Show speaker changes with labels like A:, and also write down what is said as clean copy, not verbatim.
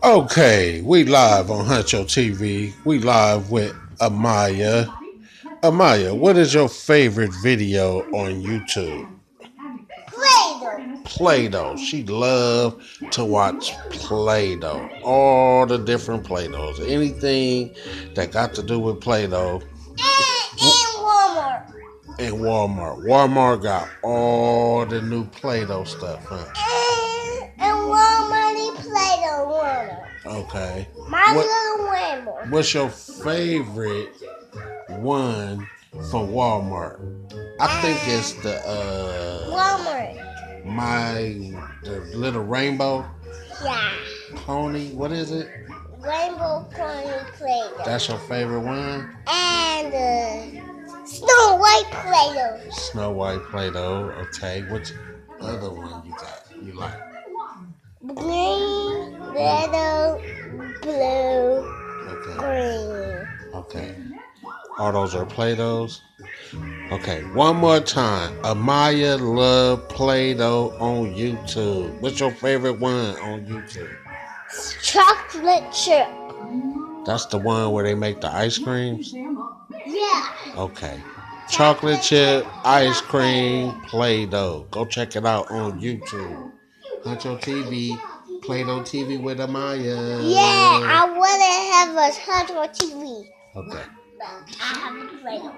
A: Okay, we live on Huncho TV. We live with AMAYA. AMAYA, what is your favorite video on YouTube?
B: Playdoh.
A: Playdoh. She loves to watch Playdoh. All the different Playdohs. Anything that got to do with Playdoh.
B: And Walmart.
A: And Walmart. Walmart got all the new Playdoh stuff, huh?
B: And Walmart Playdoh Walmart.
A: Okay.
B: My
A: What
B: little Walmart.
A: What's your favorite one from Walmart? I think it's the
B: Walmart.
A: the little rainbow
B: Yeah.
A: pony. What is it?
B: Rainbow Pony Playdoh.
A: That's your favorite one?
B: And Snow White Playdoh.
A: Snow White Play-Doh. Okay. Which other one you like?
B: Green, yellow, blue,
A: Okay.
B: green.
A: Okay. All those are Play-Dohs? Okay. One more time. AMAYA love Play-Doh on YouTube. What's your favorite one on YouTube?
B: Chocolate chip.
A: That's the one where they make the ice creams?
B: Yeah.
A: Okay. Chocolate chip, ice cream, Play-Doh. Go check it out on YouTube. Huncho TV, Play-Doh TV with AMAYA.
B: Yeah, I want to have a Huncho TV.
A: Okay.
B: I have a Play-Doh.